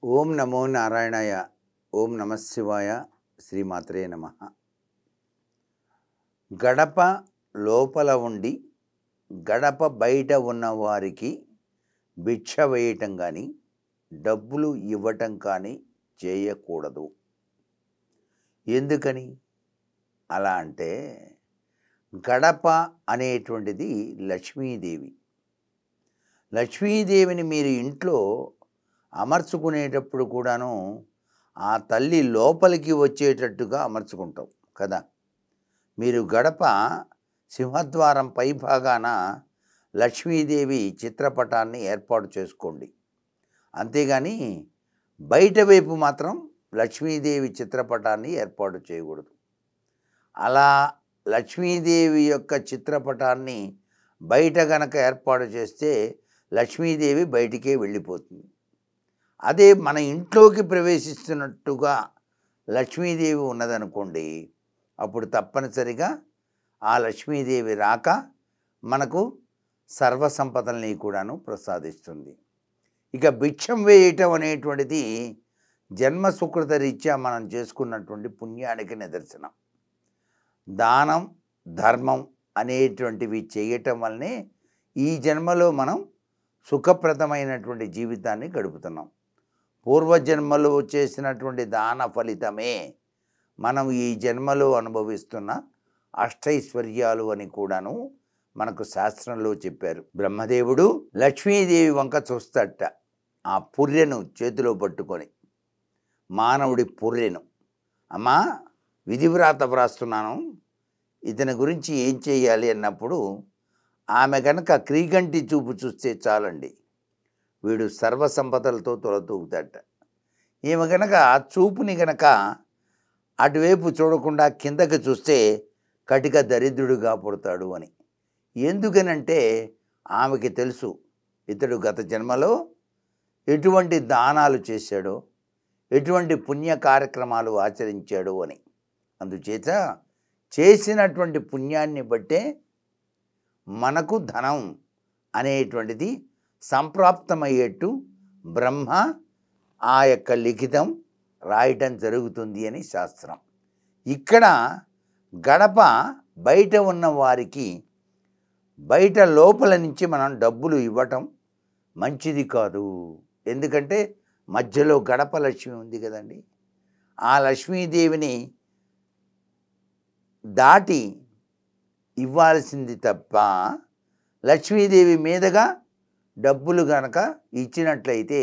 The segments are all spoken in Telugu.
ఓం నమో నారాయణాయ. ఓం నమ శివాయ. శ్రీమాత్రే నమ. గడప లోపల ఉండి గడప బయట ఉన్నవారికి భిక్ష వేయటం కానీ డబ్బులు ఇవ్వటం కానీ చేయకూడదు. ఎందుకని అలా అంటే, గడప అనేటువంటిది లక్ష్మీదేవి. లక్ష్మీదేవిని మీరు ఇంట్లో అమర్చుకునేటప్పుడు కూడాను ఆ తల్లి లోపలికి వచ్చేటట్టుగా అమర్చుకుంటాం కదా. మీరు గడప సింహద్వారం పై భాగాన లక్ష్మీదేవి చిత్రపటాన్ని ఏర్పాటు చేసుకోండి. అంతేగాని బయట వైపు మాత్రం లక్ష్మీదేవి చిత్రపటాన్ని ఏర్పాటు చేయకూడదు. అలా లక్ష్మీదేవి యొక్క చిత్రపటాన్ని బయట గనక ఏర్పాటు చేస్తే లక్ష్మీదేవి బయటికే వెళ్ళిపోతుంది. అదే మన ఇంట్లోకి ప్రవేశిస్తున్నట్టుగా లక్ష్మీదేవి ఉన్నదనుకోండి, అప్పుడు తప్పనిసరిగా ఆ లక్ష్మీదేవి రాక మనకు సర్వసంపదల్ని కూడాను ప్రసాదిస్తుంది. ఇక భిక్షం వేయటం అనేటువంటిది జన్మ సుకృత రీత్యా మనం చేసుకున్నటువంటి పుణ్యానికి నిదర్శనం. దానం ధర్మం అనేటువంటివి చేయటం వల్లనే ఈ జన్మలో మనం సుఖప్రదమైనటువంటి జీవితాన్ని గడుపుతున్నాం. పూర్వజన్మలో చేసినటువంటి దాన ఫలితమే మనం ఈ జన్మలో అనుభవిస్తున్న అష్టైశ్వర్యాలు అని కూడాను మనకు శాస్త్రంలో చెప్పారు. బ్రహ్మదేవుడు లక్ష్మీదేవి వంక చూస్తాడట. ఆ పుర్రెను చేతిలో పట్టుకొని, మానవుడి పుర్రెను, అమ్మా విధివ్రాత వ్రాస్తున్నాను, ఇతని గురించి ఏం చేయాలి అన్నప్పుడు ఆమె కనుక క్రీగంటి చూపు చూస్తే చాలండి, వీడు సర్వసంపదలతో తొలతూగుతాడట. ఈమె గనక చూపుని గనక అటువైపు చూడకుండా కిందకి చూస్తే కటిక దరిద్రుడిగా పుడతాడు అని. ఎందుకనంటే ఆమెకి తెలుసు ఇతడు గత జన్మలో ఎటువంటి దానాలు చేశాడో, ఎటువంటి పుణ్య కార్యక్రమాలు ఆచరించాడు అని. అందుచేత చేసినటువంటి పుణ్యాన్ని బట్టే మనకు ధనం అనేటువంటిది సంప్రాప్తమయ్యేట్టు బ్రహ్మ ఆ యొక్క లిఖితం రాయటం జరుగుతుంది అని శాస్త్రం. ఇక్కడ గడప బయట ఉన్న వారికి బయట లోపల నుంచి మనం డబ్బులు ఇవ్వటం మంచిది కాదు. ఎందుకంటే మధ్యలో గడప లక్ష్మి ఉంది కదండి. ఆ లక్ష్మీదేవిని దాటి ఇవ్వాల్సింది తప్ప లక్ష్మీదేవి మీదుగా డబ్బులు గనక ఇచ్చినట్లయితే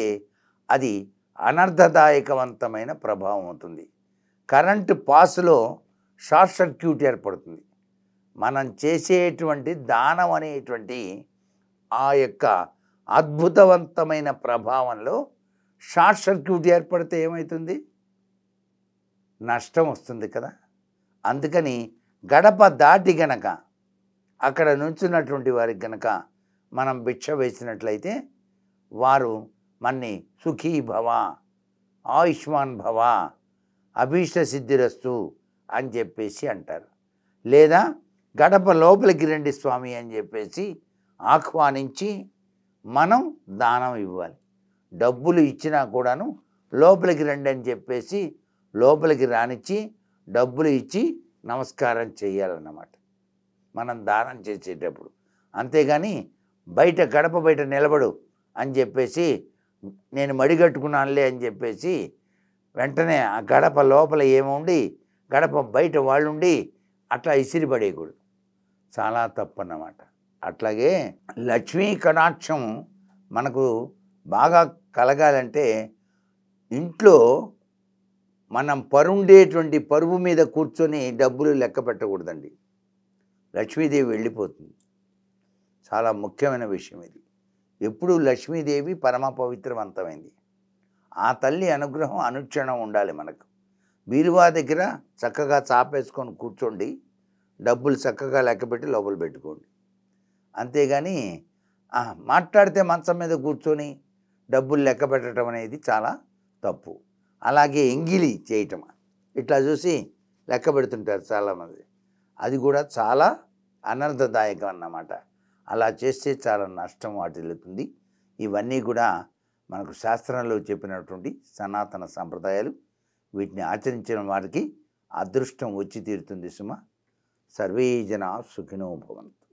అది అనర్థదాయకవంతమైన ప్రభావం అవుతుంది. కరెంటు పాసులో షార్ట్ సర్క్యూట్ ఏర్పడుతుంది. మనం చేసేటువంటి దానం అనేటువంటి ఆ యొక్క అద్భుతవంతమైన ప్రభావంలో షార్ట్ సర్క్యూట్ ఏర్పడితే ఏమవుతుంది? నష్టం వస్తుంది కదా. అందుకని గడప దాటి గనక అక్కడ నుంచున్నటువంటి వారికి గనక మనం భిక్ష వేసినట్లయితే వారు మన్ని సుఖీ భవ, ఆయుష్మాన్ భవ, అభీష్ట సిద్ధిరస్తు అని చెప్పేసి అంటారు. లేదా గడప లోపలికి రండి స్వామి అని చెప్పేసి ఆహ్వానించి మనం దానం ఇవ్వాలి. డబ్బులు ఇచ్చినా కూడాను లోపలికి రండి అని చెప్పేసి లోపలికి రానిచ్చి డబ్బులు ఇచ్చి నమస్కారం చేయాలన్నమాట మనం దానం చేసేటప్పుడు. అంతేగాని బయట గడప బయట నిలబడు అని చెప్పేసి నేను మడిగట్టుకున్నానులే అని చెప్పేసి వెంటనే ఆ గడప లోపల ఏముండి గడప బయట వాళ్ళుండి అట్లా ఇసిరి పడేయకూడదు. చాలా తప్పన్నమాట. అట్లాగే లక్ష్మీ కటాక్షం మనకు బాగా కలగాలంటే ఇంట్లో మనం పరుండేటువంటి పరువు మీద కూర్చొని డబ్బులు లెక్క పెట్టకూడదండి. లక్ష్మీదేవి వెళ్ళిపోతుంది. చాలా ముఖ్యమైన విషయం ఇది. ఎప్పుడు లక్ష్మీదేవి పరమ పవిత్రవంతమైంది. ఆ తల్లి అనుగ్రహం అనుక్షణం ఉండాలి మనకు. బీరువా దగ్గర చక్కగా చాపేసుకొని కూర్చోండి, డబ్బులు చక్కగా లెక్కపెట్టి లోపల పెట్టుకోండి. అంతేగాని మాట్లాడితే మంచం మీద కూర్చొని డబ్బులు లెక్క పెట్టడం అనేది చాలా తప్పు. అలాగే ఎంగిలి చేయటం, ఇట్లా చూసి లెక్క పెడుతుంటారు చాలామంది. అది కూడా చాలా అనర్థదాయకం అన్నమాట. అలా చేస్తే చాలా నష్టం వాటిల్లుతుంది. ఇవన్నీ కూడా మనకు శాస్త్రంలో చెప్పినటువంటి సనాతన సంప్రదాయాలు. వీటిని ఆచరించిన వారికి అదృష్టం వచ్చి తీరుతుంది సుమ. సర్వే జనా సుఖినో భవంతు.